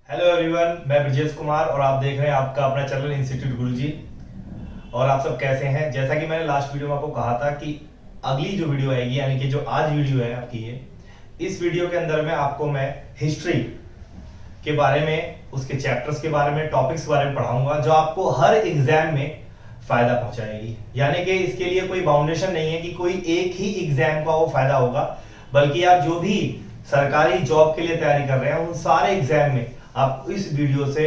Hello everyone, मैं ब्रजेश कुमार और आप देख रहे हैं आपका अपना चैनल इंस्टीट्यूट गुरुजी। और आप सब कैसे हैं? जैसा कि मैंने लास्ट वीडियो में आपको कहा था कि अगली जो वीडियो आएगी, यानी कि जो आज वीडियो है आपकी इस वीडियो के अंदर में आपको मैं हिस्ट्री के बारे में, उसके चैप्टर्स के बारे में, टॉपिक्स के बारे में पढ़ाऊंगा जो आपको हर एग्जाम में फायदा पहुंचाएगी। यानी कि इसके लिए कोई बाउंडेशन नहीं है कि कोई एक ही एग्जाम का वो फायदा होगा, बल्कि आप जो भी सरकारी जॉब के लिए तैयारी कर रहे हैं उन सारे एग्जाम में आपको इस वीडियो से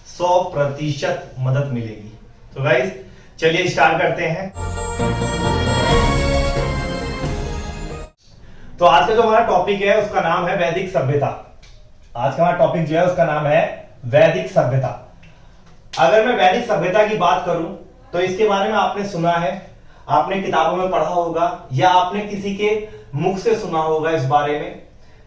100% मदद मिलेगी। तो गाइस चलिए स्टार्ट करते हैं। तो आज का जो हमारा टॉपिक है उसका नाम है वैदिक सभ्यता। आज का हमारा टॉपिक जो है उसका नाम है वैदिक सभ्यता। अगर मैं वैदिक सभ्यता की बात करूं तो इसके बारे में आपने सुना है, आपने किताबों में पढ़ा होगा या आपने किसी के मुख से सुना होगा इस बारे में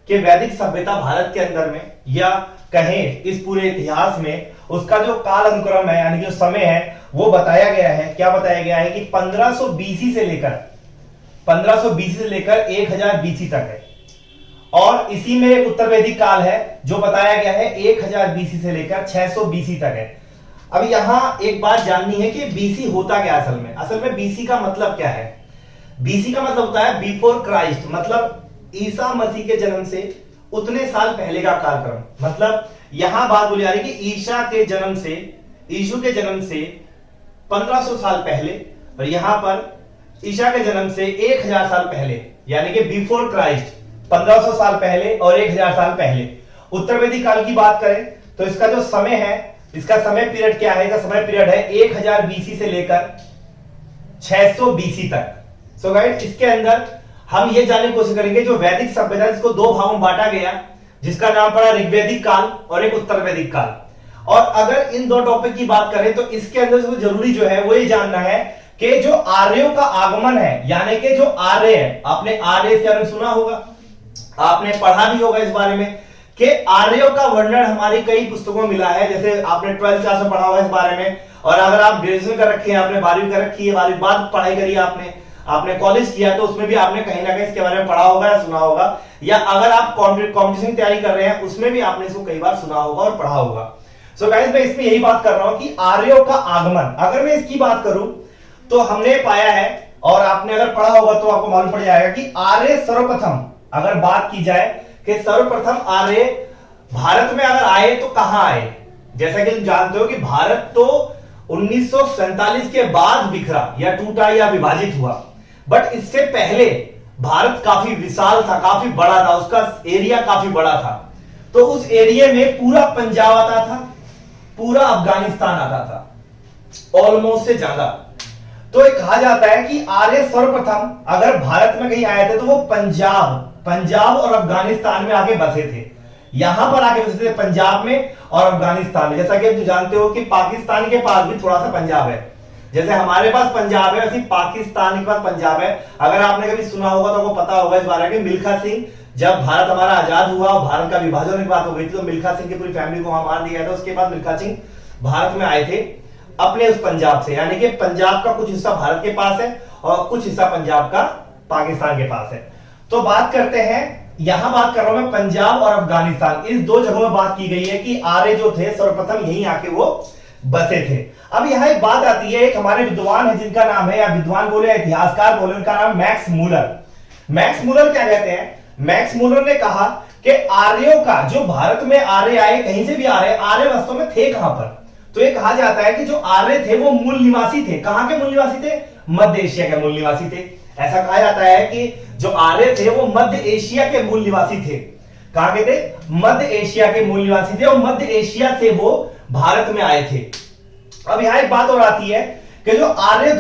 कि वैदिक सभ्यता भारत के अंदर में या कहें इस पूरे इतिहास में उसका जो काल अनुक्रम है, यानी जो समय है, वो बताया गया है। क्या बताया गया है कि 1500 बीसी से लेकर 1000 बीसी तक है। और इसी में एक उत्तर वैदिक काल है जो बताया गया है 1000 बीसी से लेकर 600 बीसी तक है। अब यहां एक बात जाननी है कि बीसी होता क्या असल में बीसी का मतलब क्या है? बीसी का मतलब होता है बिफोर क्राइस्ट, मतलब ईसा मसीह के जन्म से उतने साल पहले का कालक्रम। मतलब यहां बात बोली जा रही है कि यीशु के जन्म से 1500 साल पहले, और यहां पर ईसा के जन्म से 1000 साल पहले, यानी कि बिफोर क्राइस्ट 1500 साल पहले और 1000 साल पहले। उत्तर वैदिक काल की बात करें तो इसका जो समय है, इसका समय पीरियड क्या है? इसका समय पीरियड है 1000 बीसी से लेकर 600 बीसी तक। सो गाइस, इसके अंदर हम ये जानने की कोशिश करेंगे जो वैदिक सभ्यता, जिसको दो भागों में बांटा गया, जिसका नाम पड़ा ऋग्वैदिक काल और एक उत्तर वैदिक काल। और अगर इन दो टॉपिक की बात करें तो इसके अंदर सबसे जरूरी जो है वो ये जानना है कि जो आर्यों का आगमन है, यानी कि जो आर्य है, आपने आर्य के बारे में सुना होगा, आपने पढ़ा भी होगा इस बारे में कि आर्यों का वर्णन हमारी कई पुस्तकों में मिला है। जैसे आपने 12th क्लास में पढ़ा होगा इस बारे में, और अगर आप ग्रेजुएशन कर रखे हैं, आपने 12वीं कर रखी है, 12वीं बाद पढ़ाई करी आपने कॉलेज किया, तो उसमें भी आपने कहीं ना कहीं इसके बारे में पढ़ा होगा या सुना होगा, या अगर आप कॉम्पिटिशन की तैयारी कर रहे हैं उसमें भी आपने इसको कई बार सुना होगा और पढ़ा होगा। सो गाइस, मैं इसमें यही बात कर रहा हूं कि आर्यों का आगमन, अगर मैं इसकी बात करूं तो हमने पाया है, और आपने अगर पढ़ा होगा तो आपको मालूम पड़ जाएगा कि आर्य सर्वप्रथम, अगर बात की जाए कि सर्वप्रथम आर्य भारत में अगर आए तो कहां आए? जैसा कि तुम जानते हो कि भारत तो 1947 के बाद बिखरा या टूटा या विभाजित हुआ, बट इससे पहले भारत काफी विशाल था, काफी बड़ा था, उसका एरिया काफी बड़ा था। तो उस एरिया में पूरा पंजाब आता था, पूरा अफगानिस्तान आता था, ऑलमोस्ट से ज्यादा। तो ये कहा जाता है कि आर्य सर्वप्रथम अगर भारत में कहीं आए थे तो वो पंजाब और अफगानिस्तान में आके बसे थे। यहां पर आके बसे थे पंजाब में और अफगानिस्तान में। जैसा कि आप जानते हो कि पाकिस्तान के पास भी थोड़ा सा पंजाब है, जैसे हमारे पास पंजाब है वैसे पाकिस्तान के पास पंजाब है। अगर आपने कभी सुना होगा तो आपको पता होगा इस बारे में, मिल्खा सिंह, जब भारत हमारा आजाद हुआ और भारत का विभाजन होने की बात हो गई थी तो मिल्खा सिंह की पूरी फैमिली को वहां मार दिया था। उसके बाद मिल्खा सिंह भारत में आए थे अपने उस पंजाब से, यानी कि पंजाब का कुछ हिस्सा भारत के पास है और कुछ हिस्सा पंजाब का पाकिस्तान के पास है। तो बात करते हैं, यहां बात कर रहा हूं मैं पंजाब और अफगानिस्तान, इस दो जगहों में बात की गई है कि आर्य जो थे सर्वप्रथम यहीं आके वो बसे थे। अब यहां एक बात आती है, एक हमारे विद्वान है जिनका नाम है, या विद्वान बोले या इतिहासकार बोले, उनका नाम मैक्स मूलर। मैक्स मूलर क्या कहते हैं? मैक्स मूलर ने कहा कि आर्यों का, जो भारत में आर्य आए, कहीं से भी आर्य वास्तव में थे कहां पर? तो ये कहा जाता है कि जो आर्य थे वो मूल निवासी थे। कहां के मूल निवासी थे? मध्य एशिया के मूल निवासी थे। ऐसा कहा जाता है कि जो आर्य थे वो मध्य एशिया के मूल निवासी थे। कहां के थे? मध्य एशिया के मूल निवासी थे, और मध्य एशिया से वो भारत में आए थे। अब यहां एक बात और आती है कि जो आर्यों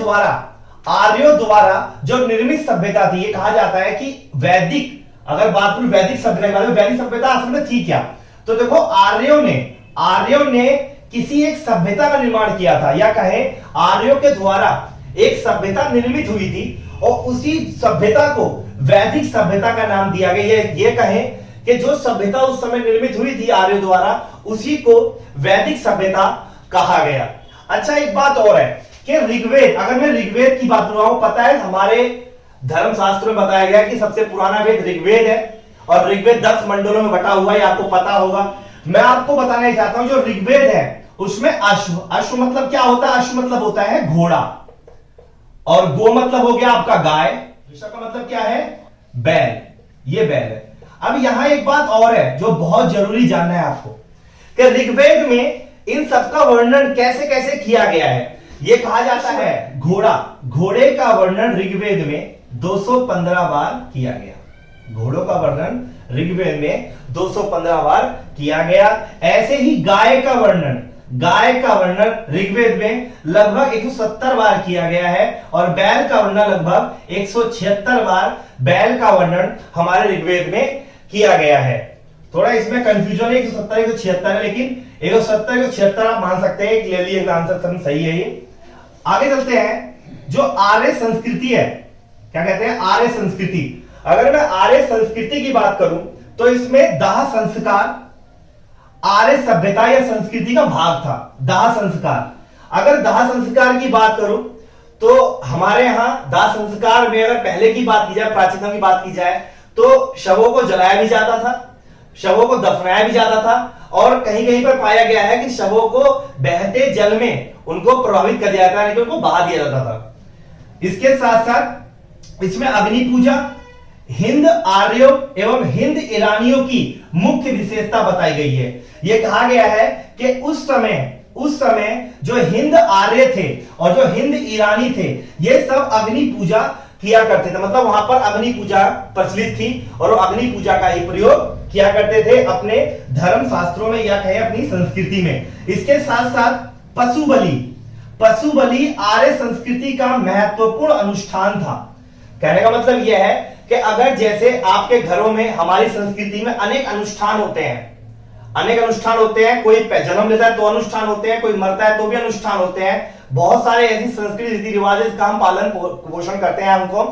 द्वारा जो निर्मित सभ्यता थी, ये कहा जाता है कि वैदिक, अगर बात करूं वैदिक सभ्यता के बारे में, वैदिक सभ्यता असल में थी क्या? तो देखो, आर्यों ने किसी एक सभ्यता का निर्माण किया था, या कहें आर्यों के द्वारा एक सभ्यता निर्मित हुई थी, और उसी सभ्यता को वैदिक सभ्यता का नाम दिया गया। ये कहें कि जो सभ्यता उस समय निर्मित हुई थी आर्यों द्वारा, उसी को वैदिक सभ्यता कहा गया। अच्छा, एक बात और है कि ऋग्वेद, अगर मैं ऋग्वेद की बात करूं, पता है हमारे धर्मशास्त्र में बताया गया कि सबसे पुराना वेद ऋग्वेद है, और ऋग्वेद 10 मंडलों में बटा हुआ है, आपको पता होगा। मैं आपको बताना चाहता हूं जो ऋग्वेद है उसमें अश्व, अश्व मतलब क्या होता है? अश्व मतलब होता है घोड़ा, और गो मतलब हो गया आपका गाय, ऋषभ का मतलब क्या है? बैल, ये बैल है। अब यहां एक बात और है जो बहुत जरूरी जानना है आपको, कि ऋग्वेद में इन सबका वर्णन कैसे कैसे किया गया है। ये कहा जाता है घोड़ा, घोड़े का वर्णन ऋग्वेद में 215 बार किया गया। घोड़ों का वर्णन ऋग्वेद में 215 बार किया गया। ऐसे ही गाय का वर्णन, गाय का वर्णन ऋग्वेद में लगभग 170 बार किया गया है, और बैल का वर्णन लगभग 176 बार बैल का वर्णन हमारे ऋग्वेद में किया गया है। थोड़ा इसमें कंफ्यूजन है, 170 176 है, लेकिन 170 176 आप मान सकते हैं, क्लियरली आंसर सही है ये। आगे चलते हैं, जो आर्य संस्कृति है, क्या कहते हैं? आर्य संस्कृति। अगर मैं आर्य संस्कृति की बात करूं तो इसमें दाह संस्कार आर्य सभ्यता या संस्कृति का भाग था। दाह संस्कार, अगर दाह संस्कार की बात करूं तो हमारे यहां दाह संस्कार में अगर पहले की बात की जाए, प्राचीनतम की बात की जाए, तो शवों को जलाया भी जाता था, शवों को दफनाया भी जाता था, और कहीं कहीं पर पाया गया है कि शवों को बहते जल में उनको प्रभावित कर दिया जाता है, उनको बहा दिया जाता था। इसके साथ साथ इसमें अग्नि पूजा हिंद आर्यों एवं हिंद ईरानियों की मुख्य विशेषता बताई गई है। यह कहा गया है कि उस समय जो हिंद आर्य थे और जो हिंद ईरानी थे, ये सब अग्नि पूजा किया करते थे। मतलब वहां पर अग्नि पूजा प्रचलित थी, और वो अग्नि पूजा का ही प्रयोग किया करते थे अपने धर्म शास्त्रों में या कहें अपनी संस्कृति में। इसके साथ साथ पशु बलि, पशु बलि आर्य संस्कृति का महत्वपूर्ण अनुष्ठान था। कहने का मतलब यह है कि अगर जैसे आपके घरों में, हमारी संस्कृति में अनेक अनुष्ठान होते हैं, अनेक अनुष्ठान होते हैं, कोई जन्म लेता है तो अनुष्ठान होते हैं, कोई मरता है तो भी अनुष्ठान होते हैं, बहुत सारे ऐसी संस्कृति रीति रिवाज का हम पालन पोषण करते हैं, उनको हम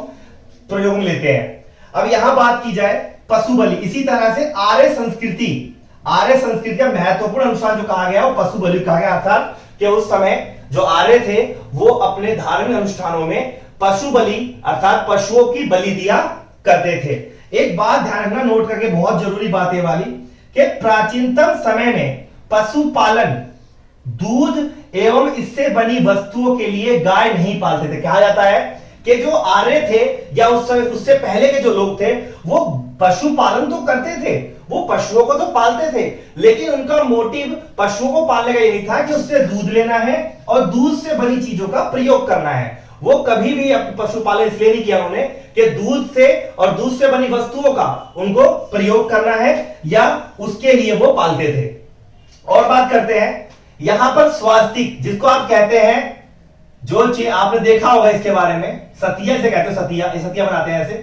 प्रयोग में लेते हैं। अब यहां बात की जाए पशु बलि, इसी तरह से आर्य संस्कृति का महत्वपूर्ण अनुष्ठान जो कहा गया वो पशु बलि कहा गया, अर्थात कि उस समय जो आर्य थे वो अपने धार्मिक अनुष्ठानों में पशु बलि अर्थात पशुओं की बलि दिया करते थे। एक बात ध्यान रखना, नोट करके, बहुत जरूरी बात है वाली, कि प्राचीनतम समय में पशुपालन दूध एवं इससे बनी वस्तुओं के लिए गाय नहीं पालते थे। कहा जाता है कि जो आर्य थे या उस समय उससे पहले के जो लोग थे वो पशुपालन तो करते थे, वो पशुओं को तो पालते थे, लेकिन उनका मोटिव पशुओं को पालने का ये नहीं था कि उससे दूध लेना है और दूध से बनी चीजों का प्रयोग करना है। वो कभी भी पशुपालन इसलिए नहीं किया उन्होंने कि दूध से और दूध से बनी वस्तुओं का उनको प्रयोग करना है या उसके लिए वो पालते थे। और बात करते हैं यहां पर स्वास्तिक, जिसको आप कहते हैं, जो चीज आपने देखा होगा इसके बारे में, सतिया से कहते हैं, सतिया, ये सतिया बनाते हैं ऐसे।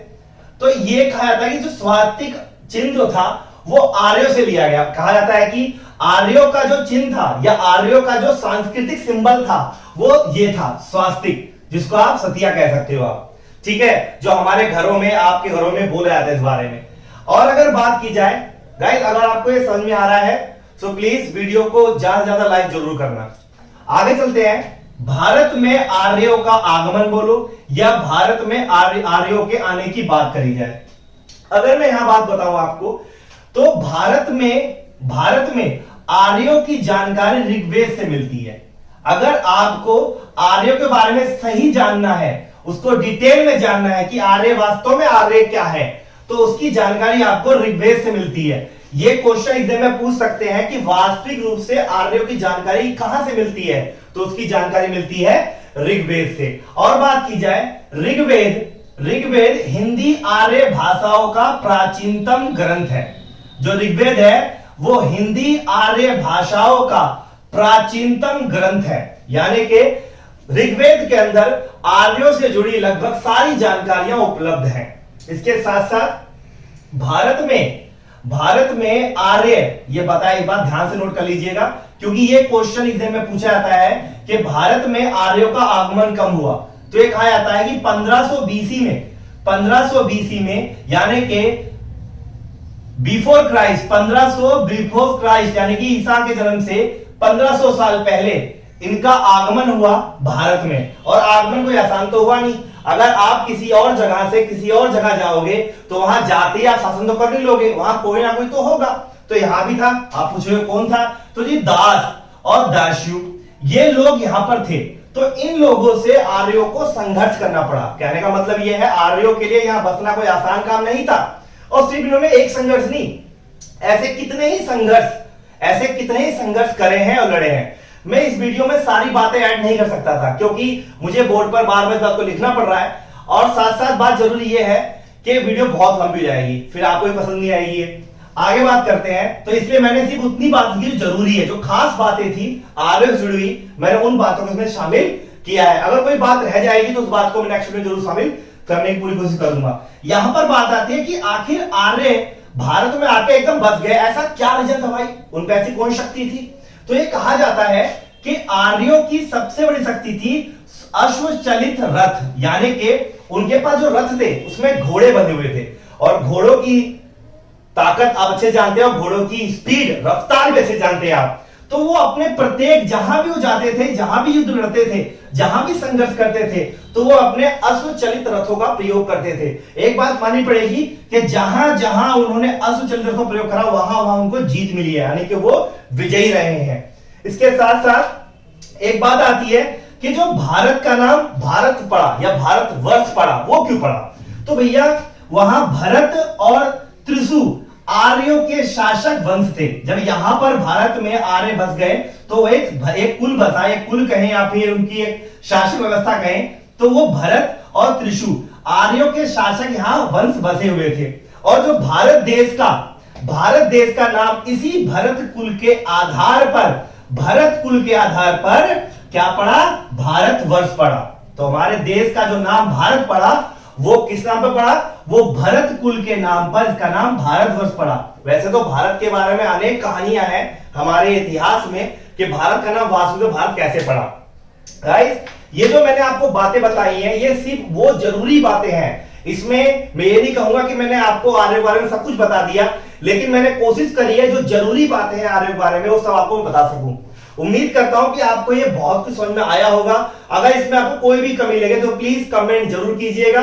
तो ये कहा जाता है कि जो स्वास्तिक चिन्ह जो था वो आर्यों से लिया गया। कहा जाता है कि आर्यों का जो चिन्ह था या आर्यों का जो सांस्कृतिक सिंबल था वो ये था स्वास्तिक, जिसको आप सतिया कह सकते हो आप, ठीक है, जो हमारे घरों में, आपके घरों में बोला जाता है इस बारे में। और अगर बात की जाए गाइस, अगर आपको ये समझ में आ रहा है तो प्लीज वीडियो को ज्यादा से ज्यादा लाइक जरूर करना। आगे चलते हैं, भारत में आर्यों का आगमन बोलो या भारत में आर्यों के आने की बात करी जाए। अगर मैं यहां बात बताऊं आपको, तो भारत में आर्यों की जानकारी ऋग्वेद से मिलती है। अगर आपको आर्यों के बारे में सही जानना है, उसको डिटेल में जानना है कि आर्य वास्तव में आर्य क्या है, तो उसकी जानकारी आपको ऋग्वेद से मिलती है। ये क्वेश्चन एग्जाम में पूछ सकते हैं कि वास्तविक रूप से आर्यों की जानकारी कहां से मिलती है, तो उसकी जानकारी मिलती है ऋग्वेद से। और बात की जाए ऋग्वेद हिंदी आर्य भाषाओं का प्राचीनतम ग्रंथ है। जो ऋग्वेद है वो हिंदी आर्य भाषाओं का प्राचीनतम ग्रंथ है, यानी कि ऋग्वेद के अंदर आर्यों से जुड़ी लगभग सारी जानकारियां उपलब्ध हैं। इसके साथ साथ भारत में आर्य, ये बताया, एक बात ध्यान से नोट कर लीजिएगा, क्योंकि ये क्वेश्चन एग्जाम में पूछा जाता है कि भारत में आर्यों का आगमन कब हुआ। तो ये कहा जाता है कि 1500 बीसी में यानी कि बिफोर क्राइस्ट, 1500 बिफोर क्राइस्ट, यानी कि ईसा के जन्म से 1500 साल पहले इनका आगमन हुआ भारत में। और आगमन कोई आसान तो हुआ नहीं। अगर आप किसी और जगह से किसी और जगह जाओगे तो वहां जाते आप शासन तो कर नहीं लोगे, वहां कोई ना कोई तो होगा। तो यहां भी था। आप पूछोगे कौन था, तो जी दास और दास्यु ये लोग यहां पर थे। तो इन लोगों से आर्यों को संघर्ष करना पड़ा। कहने का मतलब यह है आर्यों के लिए यहां बसना कोई आसान काम नहीं था। और सिर्फ इन्होंने एक संघर्ष नहीं, ऐसे कितने ही संघर्ष करे हैं और लड़े हैं। मैं इस वीडियो में सारी बातें ऐड नहीं कर सकता था क्योंकि मुझे बोर्ड पर बार बार बात को लिखना पड़ रहा है, और साथ साथ बात जरूरी यह है कि वीडियो बहुत लंबी हो जाएगी, फिर आपको भी पसंद नहीं आएगी। आगे बात करते हैं, तो इसलिए मैंने सिर्फ उतनी बात की जो जरूरी है, जो खास बातें थी आर्यों से जुड़ी हुई, मैंने उन बातों को इसमें शामिल किया है। अगर कोई बात रह जाएगी तो उस बात को मैं नेक्स्ट में जरूर शामिल करने की पूरी कोशिश करूंगा। यहां पर बात आती है कि आखिर आर्य भारत में आके एकदम बस गए, ऐसा क्या रीजन था भाई, उन पे ऐसी कौन शक्ति थी। तो ये कहा जाता है कि आर्यों की सबसे बड़ी शक्ति थी अश्वचलित रथ, यानी कि उनके पास जो रथ थे उसमें घोड़े बंधे हुए थे, और घोड़ों की ताकत आप अच्छे जानते हो, घोड़ों की स्पीड रफ्तार भी अच्छे जानते हैं आप। तो वो अपने प्रत्येक जहां भी वो जाते थे, जहां भी युद्ध लड़ते थे, जहां भी संघर्ष करते थे, तो वो अपने अश्वचलित रथों का प्रयोग करते थे। एक बात माननी पड़ेगी कि जहां जहां उन्होंने अश्वचलित रथों का प्रयोग करा वहां वहां उनको जीत मिली है, यानी कि वो विजयी रहे हैं। इसके साथ साथ एक बात आती है कि जो भारत का नाम भारत पड़ा या भारतवर्ष पड़ा, वो क्यों पड़ा। तो भैया वहां भरत और त्रिशु आर्यों के शासक वंश थे। जब यहां पर भारत में आर्य बस गए तो एक कुल बसा, एक कुल कहें या फिर उनकी एक शासक व्यवस्था कहें, तो वो भरत और त्रिशु आर्यों के शासक यहां वंश बसे हुए थे। और जो भारत देश का नाम इसी भरत कुल के आधार पर क्या पड़ा, भारतवर्ष पड़ा। तो हमारे देश का जो नाम भारत पड़ा वो किस नाम पर पड़ा, वो भरत कुल के नाम पर इसका नाम भारतवर्ष पड़ा। वैसे तो भारत के बारे में अनेक कहानियां हैं हमारे इतिहास में कि भारत का नाम वासुदेव भारत कैसे पड़ा। गाइस, ये जो मैंने आपको बातें बताई हैं ये सिर्फ वो जरूरी बातें हैं। इसमें मैं ये नहीं कहूंगा कि मैंने आपको आर्य के बारे में सब कुछ बता दिया, लेकिन मैंने कोशिश करी है जो जरूरी बातें हैं आर्य के बारे में वो सब आपको मैं बता सकूं। उम्मीद करता हूं कि आपको ये बहुत कुछ समझ में आया होगा। अगर इसमें आपको कोई भी कमी लगे तो प्लीज कमेंट जरूर कीजिएगा,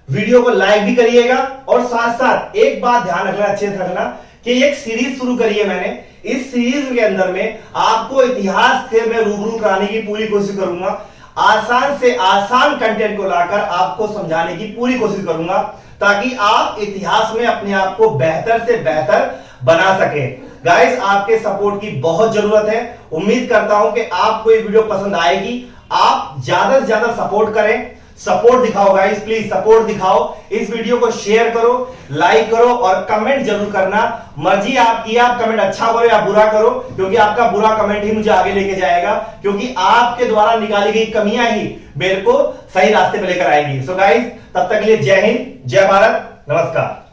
वीडियो को लाइक भी करिएगा, और साथ साथ एक बात ध्यान रखना, अच्छे से रखना कि एक सीरीज शुरू करी है मैंने। इस सीरीज के अंदर में आपको इतिहास से मैं रूबरू कराने की पूरी कोशिश करूंगा, आसान से आसान कंटेंट को लाकर आपको समझाने की पूरी कोशिश करूंगा, ताकि आप इतिहास में अपने आप को बेहतर से बेहतर बना सके। गाइस, आपके सपोर्ट की बहुत जरूरत है। उम्मीद करता हूं कि आपको ये वीडियो पसंद आएगी। आप ज्यादा से ज्यादा सपोर्ट करें, सपोर्ट दिखाओ गाइस, प्लीज सपोर्ट दिखाओ। इस वीडियो को शेयर करो, लाइक करो और कमेंट जरूर करना। मर्जी आपकी, आप कमेंट अच्छा करो या बुरा करो, क्योंकि आपका बुरा कमेंट ही मुझे आगे लेके जाएगा, क्योंकि आपके द्वारा निकाली गई कमियां ही मेरे को सही रास्ते पे लेकर आएगी। सो गाइस, तब तक के लिए जय हिंद, जय भारत, नमस्कार।